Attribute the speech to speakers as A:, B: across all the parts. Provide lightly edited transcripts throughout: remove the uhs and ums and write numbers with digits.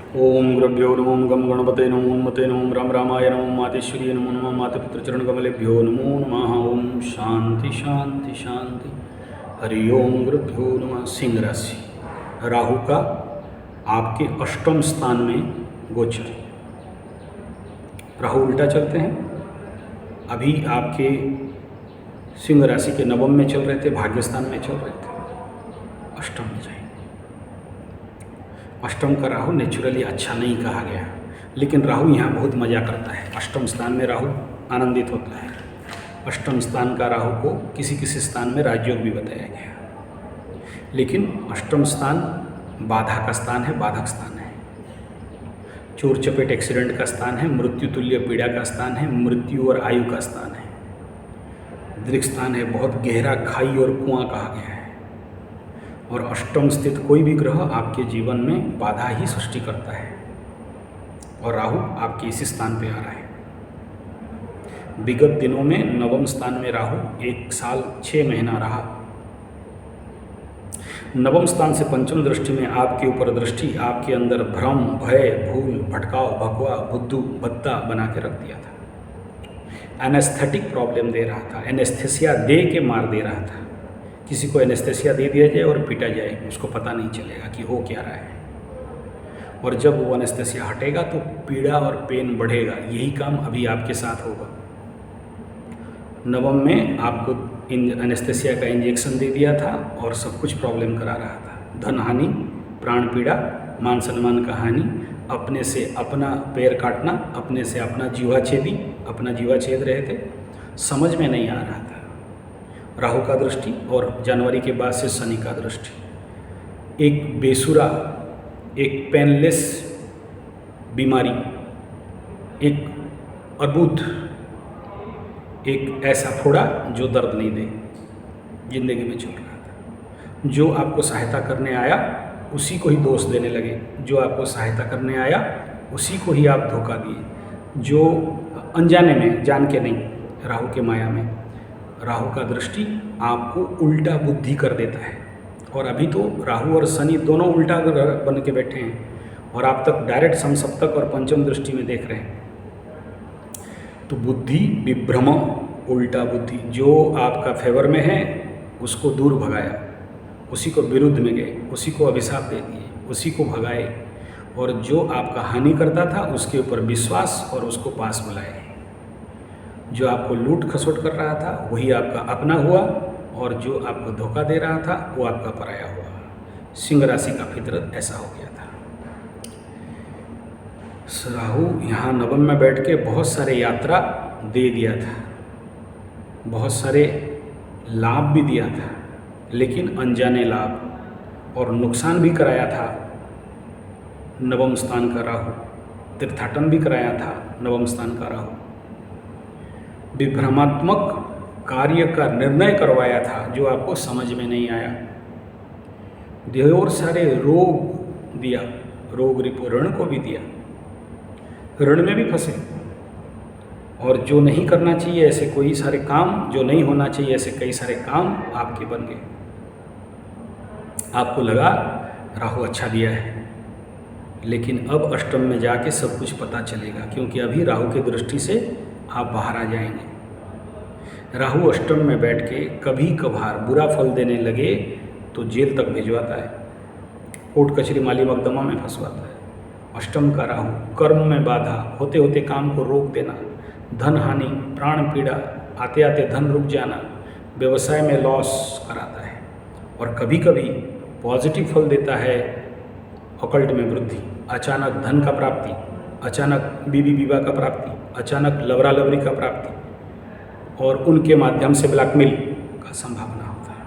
A: ओम गुरुभ्यो नमो गम गणपते नमो मते नमो राम रामाय नमो मातेश्वरी नमो नमः मातापितृचरण कमलेभ्यो नमो नमः। ओम शांति शांति शांति। हरि ओम गुरुभ्यो नमः। सिंह राशि, राहु का आपके अष्टम स्थान में गोचर। राहु उल्टा चलते हैं। अभी आपके सिंह राशि के नवम में चल रहे थे, भाग्यस्थान में चल रहे थे, अष्टम में जाएंगे। अष्टम का राहु नेचुरली अच्छा नहीं कहा गया, लेकिन राहु यहाँ बहुत मज़ा करता है। अष्टम स्थान में राहु आनंदित होता है। अष्टम स्थान का राहु को किसी किसी स्थान में राजयोग भी बताया गया, लेकिन अष्टम स्थान बाधा का स्थान है, बाधक स्थान है, चोर चपेट एक्सीडेंट का स्थान है, मृत्यु तुल्य पीड़ा का स्थान है, मृत्यु और आयु का स्थान है, दृक् स्थान है, बहुत गहरा खाई और कुआं कहा गया है। और अष्टम स्थित कोई भी ग्रह आपके जीवन में बाधा ही सृष्टि करता है, और राहु आपके इसी स्थान पे आ रहा है। विगत दिनों में नवम स्थान में राहु 1 साल 6 महीना रहा। नवम स्थान से पंचम दृष्टि में आपके ऊपर दृष्टि आपके अंदर भ्रम, भय, भूल, भटकाव, भगवा, बुद्धू, भत्ता बना के रख दिया था। एनेस्थेटिक प्रॉब्लम दे रहा था, एनेस्थेसिया दे के मार दे रहा था। किसी को एनेस्थेसिया दे दिया जाए और पीटा जाए, उसको पता नहीं चलेगा कि हो क्या रहा है। और जब वो एनेस्थेसिया हटेगा तो पीड़ा और पेन बढ़ेगा। यही काम अभी आपके साथ होगा। नवम में आपको एनेस्थेसिया का इंजेक्शन दे दिया था और सब कुछ प्रॉब्लम करा रहा था। धन हानि, प्राण पीड़ा, मान सम्मान का हानि, अपने से अपना पैर काटना, अपने से अपना जीवा छेद रहे थे, समझ में नहीं आ रहा था। राहु का दृष्टि और जनवरी के बाद से शनि का दृष्टि, एक बेसुरा, एक पेनलेस बीमारी, एक अर्बुद, एक ऐसा फोड़ा जो दर्द नहीं दे, जिंदगी में चल रहा था। जो आपको सहायता करने आया उसी को ही दोष देने लगे, जो आपको सहायता करने आया उसी को ही आप धोखा दिए, जो अनजाने में, जान के नहीं, राहु के माया में। राहु का दृष्टि आपको उल्टा बुद्धि कर देता है। और अभी तो राहु और शनि दोनों उल्टा बन के बैठे हैं और आप तक डायरेक्ट समसप्तक और पंचम दृष्टि में देख रहे हैं। तो बुद्धि विभ्रम, उल्टा बुद्धि, जो आपका फेवर में है उसको दूर भगाया, उसी को विरुद्ध में गए, उसी को अभिशाप दे दिए, उसी को भगाए, और जो आपका हानि करता था उसके ऊपर विश्वास और उसको पास बुलाए। जो आपको लूट खसोट कर रहा था वही आपका अपना हुआ, और जो आपको धोखा दे रहा था वो आपका पराया हुआ। सिंह राशि का फितरत ऐसा हो गया था। राहु यहाँ नवम में बैठ के बहुत सारे यात्रा दे दिया था, बहुत सारे लाभ भी दिया था, लेकिन अनजाने लाभ, और नुकसान भी कराया था। नवम स्थान का राहु तीर्थाटन भी कराया था। नवम स्थान का राहु विभ्रमात्मक कार्य का निर्णय करवाया था जो आपको समझ में नहीं आया। ढेर सारे रोग दिया, रोग रिपो, ऋण को भी दिया, ऋण में भी फंसे। और जो नहीं करना चाहिए ऐसे कोई सारे काम, जो नहीं होना चाहिए ऐसे कई सारे काम आपके बन गए। आपको लगा राहु अच्छा दिया है, लेकिन अब अष्टम में जाके सब कुछ पता चलेगा, क्योंकि अभी राहु की दृष्टि से आप बाहर आ जाएंगे। राहु अष्टम में बैठ के कभी कभार बुरा फल देने लगे तो जेल तक भिजवाता है, कोर्ट कचहरी माली मकदमा में फंसवाता है। अष्टम का राहु कर्म में बाधा, होते होते काम को रोक देना, धन हानि, प्राण पीड़ा, आते आते धन रुक जाना, व्यवसाय में लॉस कराता है। और कभी कभी पॉजिटिव फल देता है, ऑकल्ट में वृद्धि, अचानक धन का प्राप्ति, अचानक बीवी विवाह का प्राप्ति, अचानक लवरा लवरी का प्राप्ति, और उनके माध्यम से ब्लैकमेल का संभावना होता है।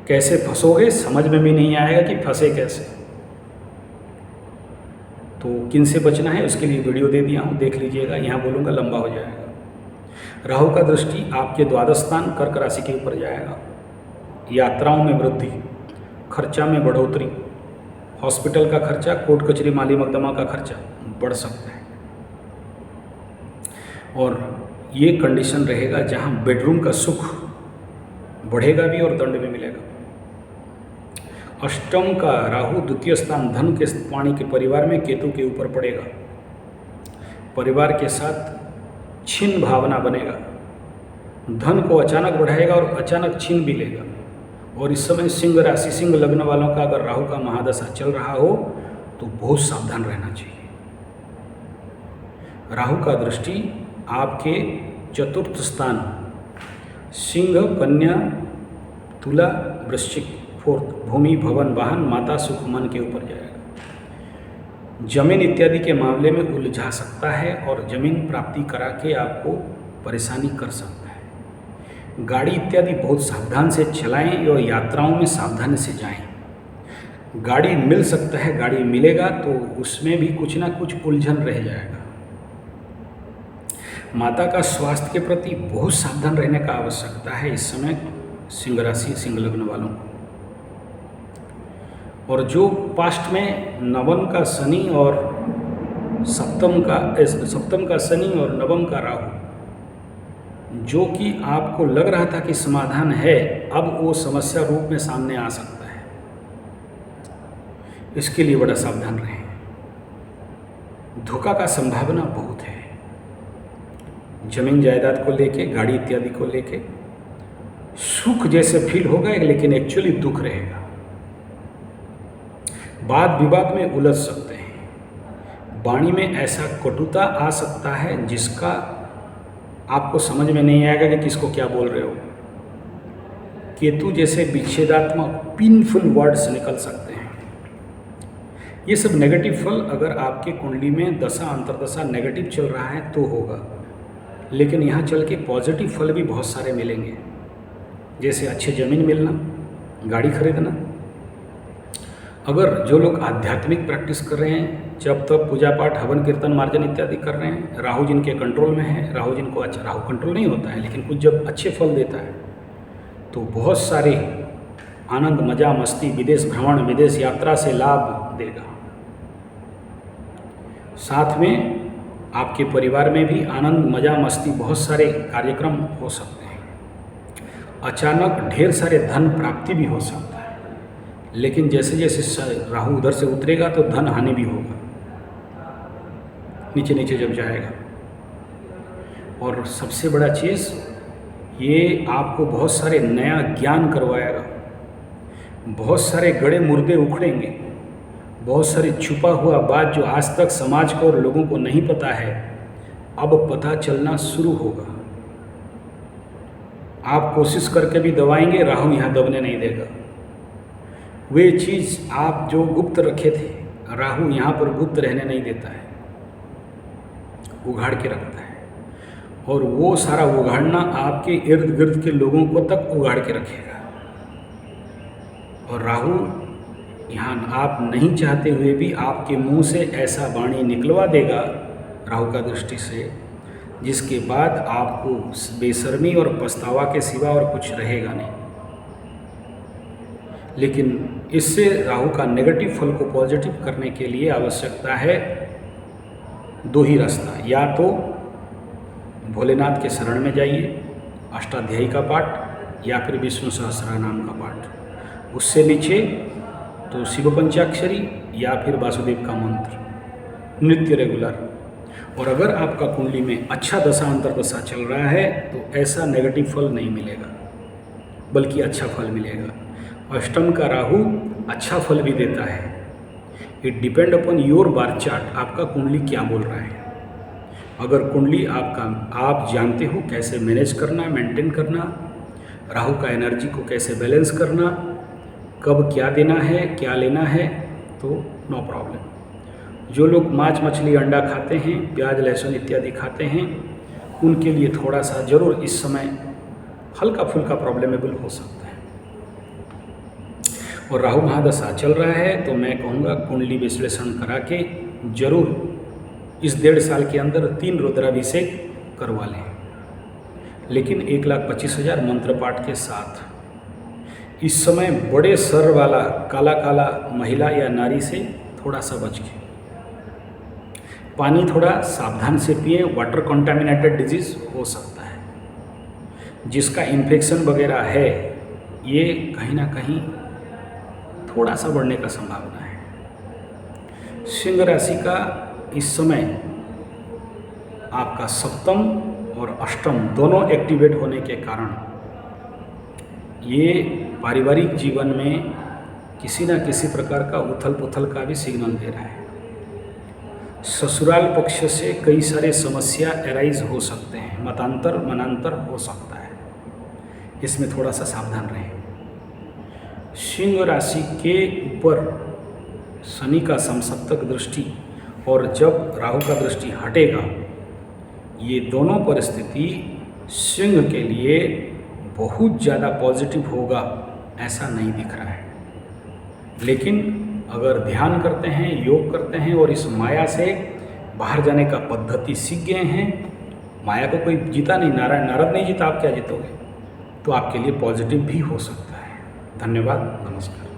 A: कैसे फंसोगे समझ में भी नहीं आएगा कि फंसे कैसे। तो किन से बचना है उसके लिए वीडियो दे दिया हूँ, देख लीजिएगा। यहाँ बोलूँगा लंबा हो जाएगा। राहु का दृष्टि आपके द्वादश स्थान कर्क राशि के ऊपर जाएगा। यात्राओं में वृद्धि, खर्चा में बढ़ोतरी, हॉस्पिटल का खर्चा, कोर्ट कचहरी माली मकदमा का खर्चा बढ़ सकता है। और ये कंडीशन रहेगा जहाँ बेडरूम का सुख बढ़ेगा भी और दंड भी मिलेगा। अष्टम का राहु द्वितीय स्थान धन के वाणी के परिवार में केतु के ऊपर पड़ेगा। परिवार के साथ छिन्न भावना बनेगा, धन को अचानक बढ़ाएगा और अचानक छीन भी लेगा। और इस समय सिंह राशि सिंह लग्न वालों का अगर राहु का महादशा चल रहा हो तो बहुत सावधान रहना चाहिए। राहु का दृष्टि आपके चतुर्थ स्थान सिंह, कन्या, तुला, वृश्चिक, फोर्थ भूमि, भवन, वाहन, माता, सुख, मन के ऊपर जाएगा। जमीन इत्यादि के मामले में उलझा सकता है और जमीन प्राप्ति करा के आपको परेशानी कर सकता है। गाड़ी इत्यादि बहुत सावधान से चलाएं और यात्राओं में सावधानी से जाएं। गाड़ी मिल सकता है, गाड़ी मिलेगा तो उसमें भी कुछ ना कुछ उलझन रह जाएगा। माता का स्वास्थ्य के प्रति बहुत सावधान रहने का आवश्यकता है इस समय सिंह राशि सिंह लग्न वालों को। और जो पास्ट में नवम का शनि और सप्तम का शनि और नवम का राहु, जो कि आपको लग रहा था कि समाधान है, अब वो समस्या रूप में सामने आ सकता है। इसके लिए बड़ा सावधान रहें। धोखा का संभावना बहुत है। जमीन जायदाद को लेके, गाड़ी इत्यादि को लेके सुख जैसे फील होगा लेकिन एक्चुअली दुख रहेगा। वाद विवाद में उलझ सकते हैं। वाणी में ऐसा कटुता आ सकता है जिसका आपको समझ में नहीं आएगा कि किसको क्या बोल रहे हो। केतु जैसे विच्छेदात्मक पेनफुल वर्ड्स निकल सकते हैं। ये सब नेगेटिव फल अगर आपके कुंडली में दशा अंतर्दशा नेगेटिव चल रहा है तो होगा, लेकिन यहाँ चल के पॉजिटिव फल भी बहुत सारे मिलेंगे। जैसे अच्छी ज़मीन मिलना, गाड़ी खरीदना। अगर जो लोग आध्यात्मिक प्रैक्टिस कर रहे हैं, जब तक पूजा पाठ हवन कीर्तन मार्जन इत्यादि कर रहे हैं, राहु जिनके कंट्रोल में है, राहु जिनको अच्छा, राहु कंट्रोल नहीं होता है लेकिन कुछ जब अच्छे फल देता है तो बहुत सारे आनंद, मजा, मस्ती, विदेश भ्रमण, विदेश यात्रा से लाभ देगा। साथ में आपके परिवार में भी आनंद, मजा, मस्ती, बहुत सारे कार्यक्रम हो सकते हैं। अचानक ढेर सारे धन प्राप्ति भी हो सकता है, लेकिन जैसे जैसे राहु उधर से उतरेगा तो धन हानि भी होगा, नीचे नीचे जब जाएगा। और सबसे बड़ा चीज़, ये आपको बहुत सारे नया ज्ञान करवाएगा। बहुत सारे गड़े मुर्दे उखड़ेंगे, बहुत सारी छुपा हुआ बात जो आज तक समाज को और लोगों को नहीं पता है, अब पता चलना शुरू होगा। आप कोशिश करके भी दबाएंगे, राहु यहाँ दबने नहीं देगा। वे चीज़ आप जो गुप्त रखे थे, राहु यहाँ पर गुप्त रहने नहीं देता है, उघाड़ के रखता है। और वो सारा उघाड़ना आपके इर्द गिर्द के लोगों को तक उघाड़ के रखेगा। और राहु यहाँ आप नहीं चाहते हुए भी आपके मुंह से ऐसा वाणी निकलवा देगा राहु का दृष्टि से, जिसके बाद आपको बेशर्मी और पछतावा के सिवा और कुछ रहेगा नहीं। लेकिन इससे राहु का नेगेटिव फल को पॉजिटिव करने के लिए आवश्यकता है दो ही रास्ता। या तो भोलेनाथ के शरण में जाइए, अष्टाध्यायी का पाठ, या फिर विष्णु सहस्त्रनाम का पाठ। उससे नीचे तो शिव पंचाक्षरी या फिर वासुदेव का मंत्र नित्य रेगुलर। और अगर आपका कुंडली में अच्छा दशा अंतर्दशा चल रहा है तो ऐसा नेगेटिव फल नहीं मिलेगा, बल्कि अच्छा फल मिलेगा। अष्टम का राहु अच्छा फल भी देता है। It depend upon your bar chart, आपका कुंडली क्या बोल रहा है। अगर कुंडली आप जानते हो कैसे मैनेज करना, मेंटेन करना, राहु का एनर्जी को कैसे बैलेंस करना, कब क्या देना है, क्या लेना है, तो नो प्रॉब्लम। जो लोग मांस, मछली, अंडा खाते हैं, प्याज, लहसुन इत्यादि खाते हैं, उनके लिए थोड़ा सा जरूर इस समय हल्का फुल्का प्रॉब्लमेबल हो सकता है। और राहु महादशा चल रहा है तो मैं कहूँगा कुंडली विश्लेषण करा के जरूर इस 1.5 साल के अंदर 3 रुद्राभिषेक करवा लें, लेकिन 1,25,000 मंत्र पाठ के साथ। इस समय बड़े सर वाला काला काला महिला या नारी से थोड़ा सा बच के, पानी थोड़ा सावधान से पिए। वाटर कंटामिनेटेड डिजीज़ हो सकता है, जिसका इन्फेक्शन वगैरह है, ये कहीं ना कहीं थोड़ा सा बढ़ने का संभावना है। सिंह राशि का इस समय आपका सप्तम और अष्टम दोनों एक्टिवेट होने के कारण ये पारिवारिक जीवन में किसी न किसी प्रकार का उथल पुथल का भी सिग्नल दे रहा है। ससुराल पक्ष से कई सारे समस्या एराइज हो सकते हैं, मनांतर हो सकता है, इसमें थोड़ा सा सावधान रहें। सिंह राशि के ऊपर शनि का समसप्तक दृष्टि और जब राहु का दृष्टि हटेगा, ये दोनों परिस्थिति सिंह के लिए बहुत ज़्यादा पॉजिटिव होगा ऐसा नहीं दिख रहा है। लेकिन अगर ध्यान करते हैं, योग करते हैं और इस माया से बाहर जाने का पद्धति सीख गए हैं, माया को कोई जीता नहीं, नारद नहीं जीता, आप क्या जीतोगे, तो आपके लिए पॉजिटिव भी हो सकता है। धन्यवाद, नमस्कार।